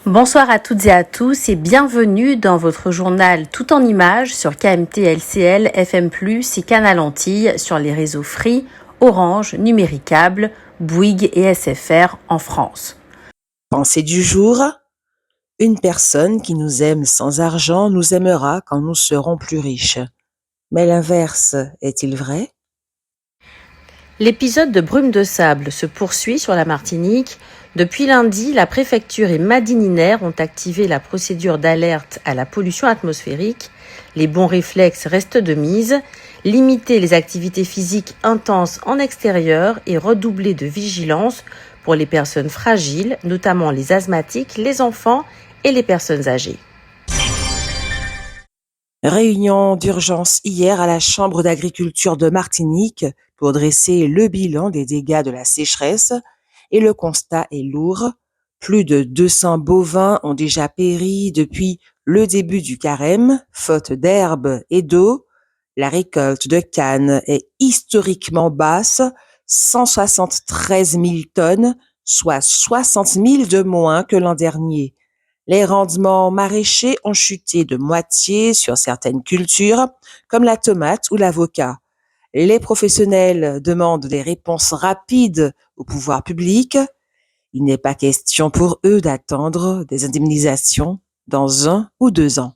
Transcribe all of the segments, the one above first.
Bonsoir à toutes et à tous et bienvenue dans votre journal tout en images sur KMT LCL, FM+, et Canal Antilles sur les réseaux Free, Orange, Numéricable, Bouygues et SFR en France. Pensée du jour. Une personne qui nous aime sans argent nous aimera quand nous serons plus riches. Mais l'inverse est-il vrai? L'épisode de brume de sable se poursuit sur la Martinique. Depuis lundi, la préfecture et Madininer ont activé la procédure d'alerte à la pollution atmosphérique. Les bons réflexes restent de mise. Limiter les activités physiques intenses en extérieur et redoubler de vigilance pour les personnes fragiles, notamment les asthmatiques, les enfants et les personnes âgées. Réunion d'urgence hier à la Chambre d'agriculture de Martinique pour dresser le bilan des dégâts de la sécheresse et le constat est lourd. Plus de 200 bovins ont déjà péri depuis le début du carême, faute d'herbe et d'eau. La récolte de canne est historiquement basse, 173 000 tonnes, soit 60 000 de moins que l'an dernier. Les rendements maraîchers ont chuté de moitié sur certaines cultures, comme la tomate ou l'avocat. Les professionnels demandent des réponses rapides au pouvoir public. Il n'est pas question pour eux d'attendre des indemnisations dans 1 ou 2 ans.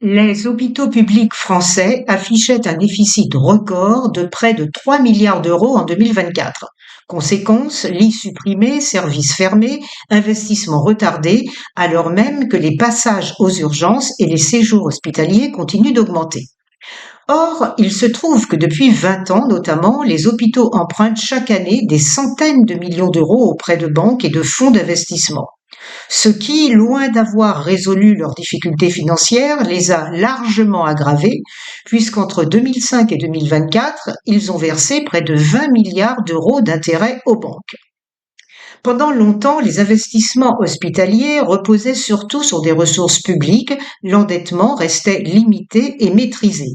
Les hôpitaux publics français affichaient un déficit record de près de 3 milliards d'euros en 2024. Conséquence, lits supprimés, services fermés, investissements retardés, alors même que les passages aux urgences et les séjours hospitaliers continuent d'augmenter. Or, il se trouve que depuis 20 ans notamment, les hôpitaux empruntent chaque année des centaines de millions d'euros auprès de banques et de fonds d'investissement. Ce qui, loin d'avoir résolu leurs difficultés financières, les a largement aggravées, puisqu'entre 2005 et 2024, ils ont versé près de 20 milliards d'euros d'intérêts aux banques. Pendant longtemps, les investissements hospitaliers reposaient surtout sur des ressources publiques, l'endettement restait limité et maîtrisé.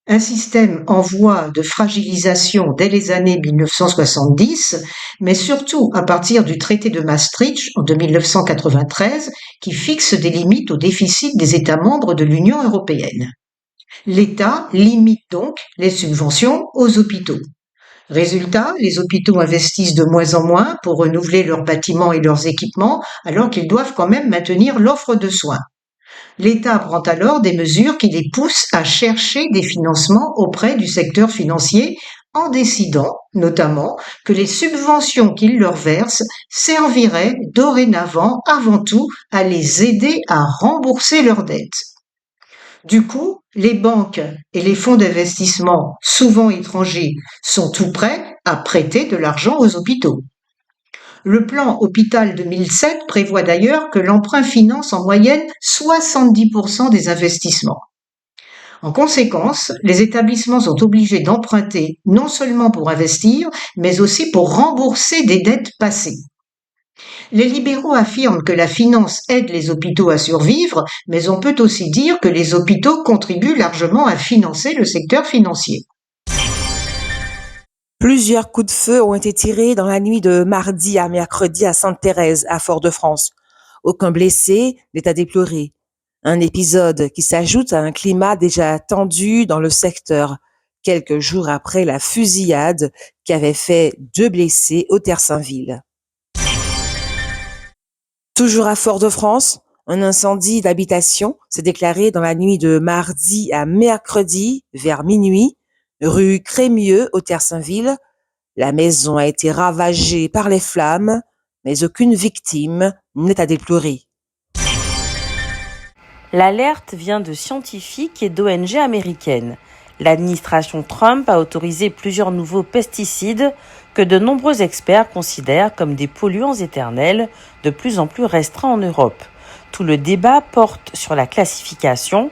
Un système en voie de fragilisation dès les années 1970, mais surtout à partir du traité de Maastricht en 1993, qui fixe des limites au déficit des États membres de l'Union européenne. L'État limite donc les subventions aux hôpitaux. Résultat, les hôpitaux investissent de moins en moins pour renouveler leurs bâtiments et leurs équipements, alors qu'ils doivent quand même maintenir l'offre de soins. L'État prend alors des mesures qui les poussent à chercher des financements auprès du secteur financier en décidant, notamment, que les subventions qu'il leur verse serviraient dorénavant avant tout à les aider à rembourser leurs dettes. Du coup, les banques et les fonds d'investissement, souvent étrangers, sont tout prêts à prêter de l'argent aux hôpitaux. Le plan Hôpital 2007 prévoit d'ailleurs que l'emprunt finance en moyenne 70% des investissements. En conséquence, les établissements sont obligés d'emprunter non seulement pour investir, mais aussi pour rembourser des dettes passées. Les libéraux affirment que la finance aide les hôpitaux à survivre, mais on peut aussi dire que les hôpitaux contribuent largement à financer le secteur financier. Plusieurs coups de feu ont été tirés dans la nuit de mardi à mercredi à Sainte-Thérèse, à Fort-de-France. Aucun blessé n'est à déplorer. Un épisode qui s'ajoute à un climat déjà tendu dans le secteur, quelques jours après la fusillade qui avait fait 2 blessés au Terre-Saint-Ville. Toujours à Fort-de-France, un incendie d'habitation s'est déclaré dans la nuit de mardi à mercredi vers minuit, rue Crémieux au Terre-Saint-Ville. La maison a été ravagée par les flammes, mais aucune victime n'est à déplorer. L'alerte vient de scientifiques et d'ONG américaines. L'administration Trump a autorisé plusieurs nouveaux pesticides que de nombreux experts considèrent comme des polluants éternels de plus en plus restreints en Europe. Tout le débat porte sur la classification.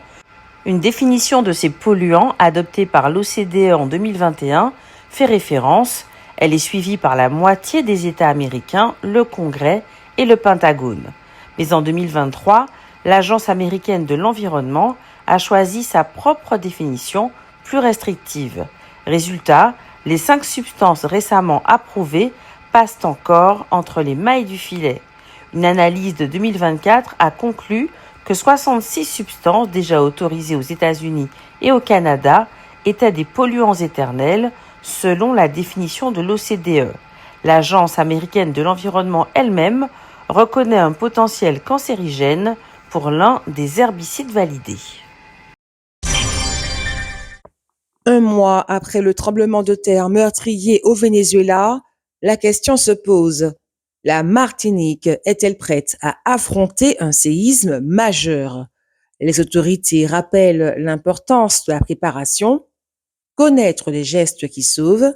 Une définition de ces polluants adoptée par l'OCDE en 2021 fait référence. Elle est suivie par la moitié des États américains, le Congrès et le Pentagone. Mais en 2023, l'Agence américaine de l'environnement a choisi sa propre définition plus restrictive. Résultat, les 5 substances récemment approuvées passent encore entre les mailles du filet. Une analyse de 2024 a conclu que 66 substances déjà autorisées aux États-Unis et au Canada étaient des polluants éternels selon la définition de l'OCDE. L'Agence américaine de l'environnement elle-même reconnaît un potentiel cancérigène pour l'un des herbicides validés. Un mois après le tremblement de terre meurtrier au Venezuela, la question se pose. La Martinique est-elle prête à affronter un séisme majeur? Les autorités rappellent l'importance de la préparation, connaître les gestes qui sauvent,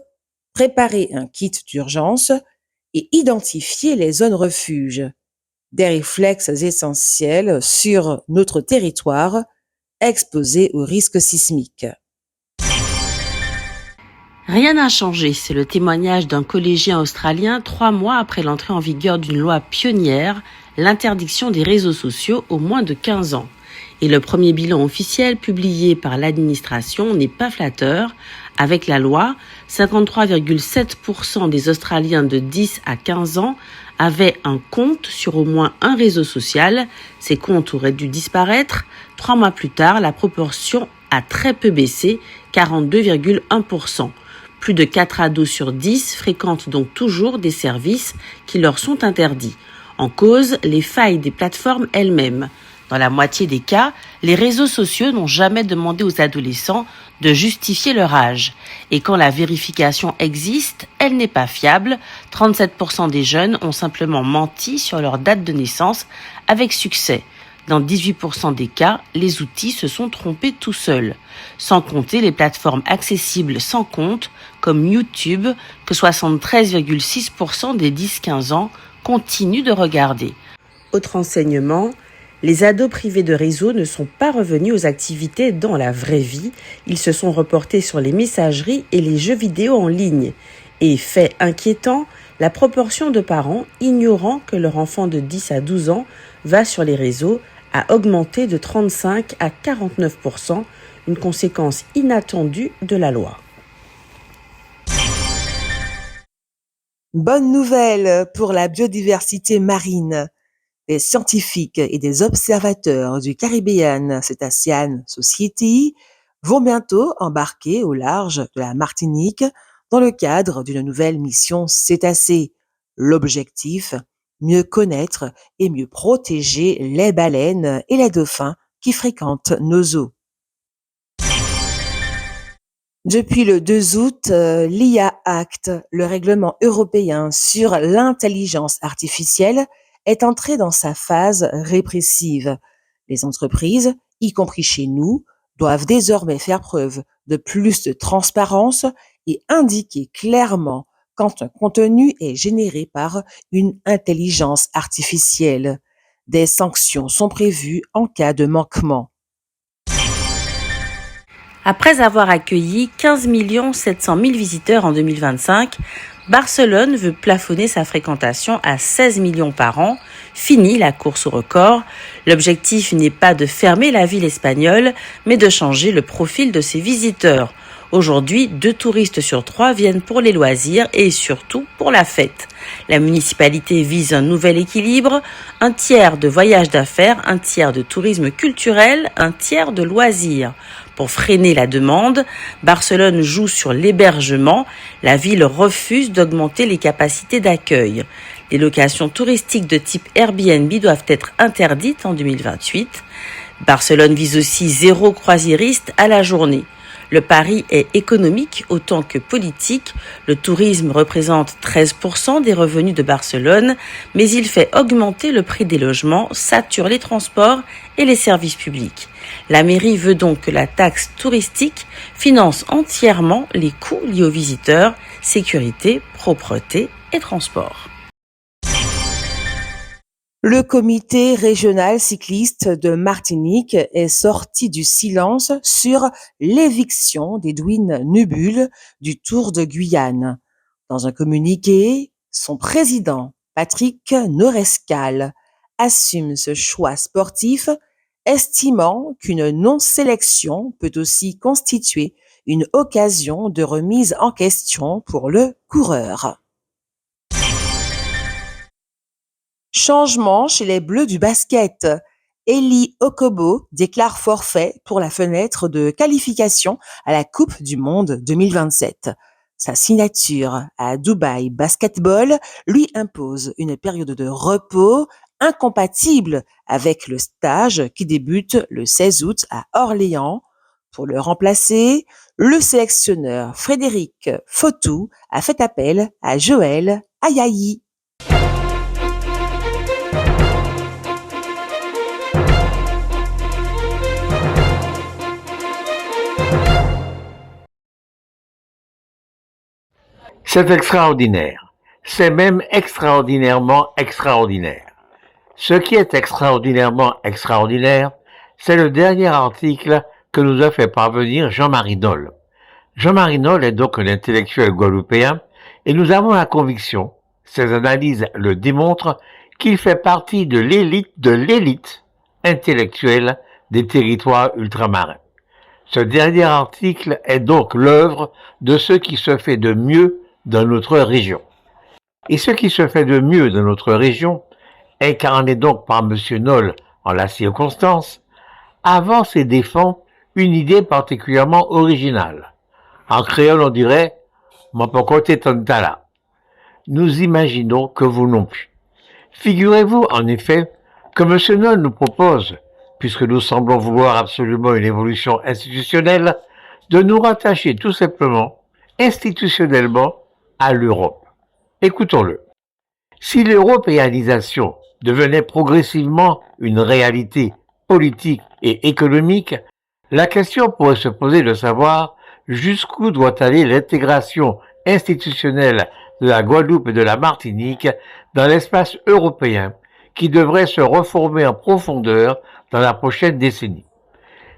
préparer un kit d'urgence et identifier les zones refuges. Des réflexes essentiels sur notre territoire exposé aux risques sismiques. Rien n'a changé, c'est le témoignage d'un collégien australien 3 mois après l'entrée en vigueur d'une loi pionnière, l'interdiction des réseaux sociaux aux moins de 15 ans. Et le premier bilan officiel publié par l'administration n'est pas flatteur. Avec la loi, 53,7% des Australiens de 10 à 15 ans avaient un compte sur au moins un réseau social. Ces comptes auraient dû disparaître. 3 mois plus tard, la proportion a très peu baissé, 42,1%. Plus de 4 ados sur 10 fréquentent donc toujours des services qui leur sont interdits. En cause, les failles des plateformes elles-mêmes. Dans la moitié des cas, les réseaux sociaux n'ont jamais demandé aux adolescents de justifier leur âge. Et quand la vérification existe, elle n'est pas fiable. 37% des jeunes ont simplement menti sur leur date de naissance avec succès. Dans 18% des cas, les outils se sont trompés tout seuls. Sans compter les plateformes accessibles sans compte, comme YouTube, que 73,6% des 10-15 ans continuent de regarder. Autre enseignement, les ados privés de réseau ne sont pas revenus aux activités dans la vraie vie. Ils se sont reportés sur les messageries et les jeux vidéo en ligne. Et fait inquiétant, la proportion de parents ignorant que leur enfant de 10 à 12 ans va sur les réseaux a augmenté de 35 à 49%, une conséquence inattendue de la loi. Bonne nouvelle pour la biodiversité marine. Des scientifiques et des observateurs du Caribbean Cetacean Society vont bientôt embarquer au large de la Martinique dans le cadre d'une nouvelle mission cétacée. L'objectif, mieux connaître et mieux protéger les baleines et les dauphins qui fréquentent nos eaux. Depuis le 2 août, l'IA Act, le règlement européen sur l'intelligence artificielle, est entré dans sa phase répressive. Les entreprises, y compris chez nous, doivent désormais faire preuve de plus de transparence et indiquer clairement quand un contenu est généré par une intelligence artificielle. Des sanctions sont prévues en cas de manquement. Après avoir accueilli 15 700 000 visiteurs en 2025, Barcelone veut plafonner sa fréquentation à 16 millions par an. Fini la course au record. L'objectif n'est pas de fermer la ville espagnole, mais de changer le profil de ses visiteurs. Aujourd'hui, 2 touristes sur 3 viennent pour les loisirs et surtout pour la fête. La municipalité vise un nouvel équilibre, un tiers de voyages d'affaires, un tiers de tourisme culturel, un tiers de loisirs. Pour freiner la demande, Barcelone joue sur l'hébergement. La ville refuse d'augmenter les capacités d'accueil. Les locations touristiques de type Airbnb doivent être interdites en 2028. Barcelone vise aussi 0 croisiériste à la journée. Le pari est économique autant que politique. Le tourisme représente 13% des revenus de Barcelone, mais il fait augmenter le prix des logements, sature les transports et les services publics. La mairie veut donc que la taxe touristique finance entièrement les coûts liés aux visiteurs, sécurité, propreté et transport. Le comité régional cycliste de Martinique est sorti du silence sur l'éviction d'Edwin Nubul du Tour de Guyane. Dans un communiqué, son président, Patrick Norescal, assume ce choix sportif, estimant qu'une non-sélection peut aussi constituer une occasion de remise en question pour le coureur. Changement chez les Bleus du basket. Eli Okobo déclare forfait pour la fenêtre de qualification à la Coupe du Monde 2027. Sa signature à Dubaï Basketball lui impose une période de repos incompatible avec le stage qui débute le 16 août à Orléans. Pour le remplacer, le sélectionneur Frédéric Fautou a fait appel à Joël Ayayi. C'est extraordinaire. C'est même extraordinairement extraordinaire. Ce qui est extraordinairement extraordinaire, c'est le dernier article que nous a fait parvenir Jean-Marie Noll. Jean-Marie Noll est donc un intellectuel guadeloupéen et nous avons la conviction, ses analyses le démontrent, qu'il fait partie de l'élite intellectuelle des territoires ultramarins. Ce dernier article est donc l'œuvre de ce qui se fait de mieux dans notre région. Et ce qui se fait de mieux dans notre région, incarné donc par M. Noll en la circonstance, avance et défend une idée particulièrement originale. En créole, on dirait « mon pocoté tontala ». Nous imaginons que vous non plus. Figurez-vous en effet que M. Noll nous propose, puisque nous semblons vouloir absolument une évolution institutionnelle, de nous rattacher tout simplement, institutionnellement, à l'Europe. Écoutons-le. Si l'européanisation devenait progressivement une réalité politique et économique, la question pourrait se poser de savoir jusqu'où doit aller l'intégration institutionnelle de la Guadeloupe et de la Martinique dans l'espace européen qui devrait se reformer en profondeur dans la prochaine décennie.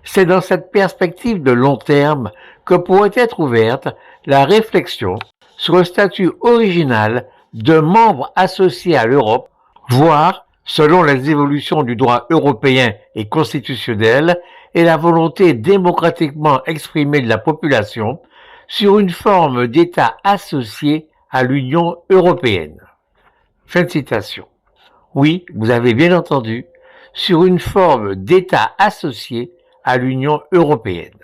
C'est dans cette perspective de long terme que pourrait être ouverte la réflexion sur le statut original de membre associé à l'Europe, voire, selon les évolutions du droit européen et constitutionnel et la volonté démocratiquement exprimée de la population, sur une forme d'État associé à l'Union européenne. Fin de citation. Oui, vous avez bien entendu, sur une forme d'État associé à l'Union européenne.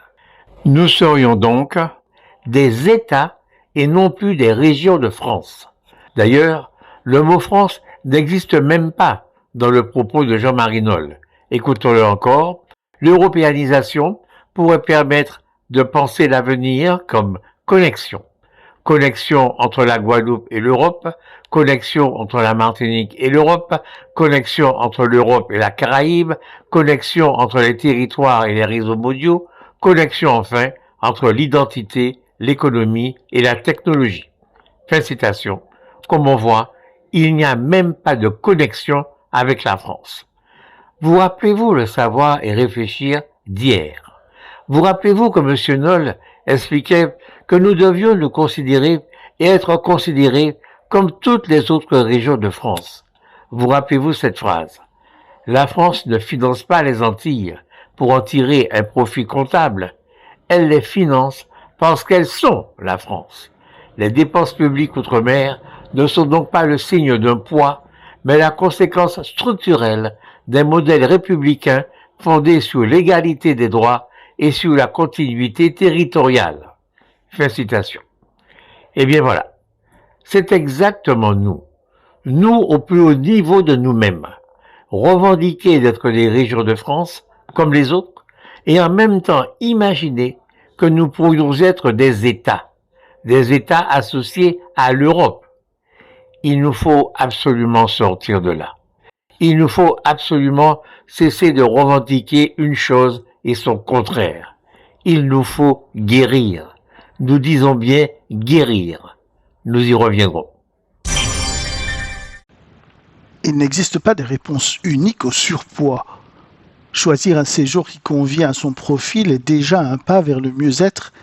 Nous serions donc des États et non plus des régions de France. D'ailleurs, le mot France n'existe même pas dans le propos de Jean-Marie Noll. Écoutons-le encore. L'européanisation pourrait permettre de penser l'avenir comme connexion. Connexion entre la Guadeloupe et l'Europe, connexion entre la Martinique et l'Europe, connexion entre l'Europe et la Caraïbe, connexion entre les territoires et les réseaux mondiaux, connexion enfin entre l'identité, l'économie et la technologie. Fin de citation. Comme on voit, il n'y a même pas de connexion avec la France. Vous rappelez-vous le savoir et réfléchir d'hier? Vous rappelez-vous que M. Noll expliquait que nous devions nous considérer et être considérés comme toutes les autres régions de France? Vous rappelez-vous cette phrase? La France ne finance pas les Antilles pour en tirer un profit comptable. Elle les finance parce qu'elles sont la France. Les dépenses publiques outre-mer ne sont donc pas le signe d'un poids, mais la conséquence structurelle d'un modèle républicain fondé sur l'égalité des droits et sur la continuité territoriale. Fin de citation. Eh bien voilà, c'est exactement nous. Nous au plus haut niveau de nous-mêmes. Revendiquer d'être des régions de France, comme les autres, et en même temps imaginer que nous pourrions être des États associés à l'Europe. Il nous faut absolument sortir de là. Il nous faut absolument cesser de revendiquer une chose et son contraire. Il nous faut guérir. Nous disons bien guérir. Nous y reviendrons. Il n'existe pas de réponse unique au surpoids. Choisir un séjour qui convient à son profil est déjà un pas vers le mieux-être.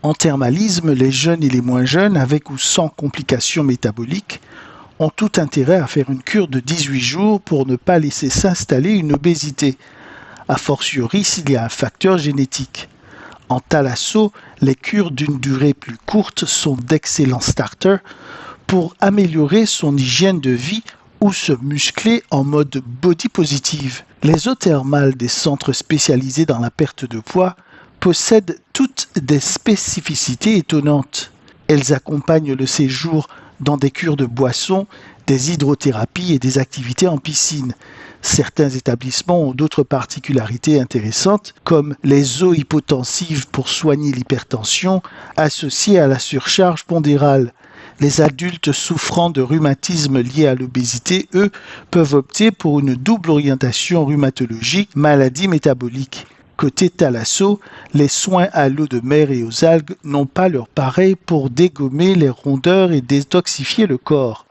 En thermalisme, les jeunes et les moins jeunes, avec ou sans complications métaboliques, ont tout intérêt à faire une cure de 18 jours pour ne pas laisser s'installer une obésité, a fortiori s'il y a un facteur génétique. En thalasso, les cures d'une durée plus courte sont d'excellents starters pour améliorer son hygiène de vie ou se muscler en mode body positive. Les eaux thermales des centres spécialisés dans la perte de poids possèdent toutes des spécificités étonnantes. Elles accompagnent le séjour dans des cures de boissons, des hydrothérapies et des activités en piscine. Certains établissements ont d'autres particularités intéressantes, comme les eaux hypotensives pour soigner l'hypertension associée à la surcharge pondérale. Les adultes souffrant de rhumatisme lié à l'obésité, eux, peuvent opter pour une double orientation rhumatologique, maladie métabolique. Côté thalasso, les soins à l'eau de mer et aux algues n'ont pas leur pareil pour dégommer les rondeurs et détoxifier le corps.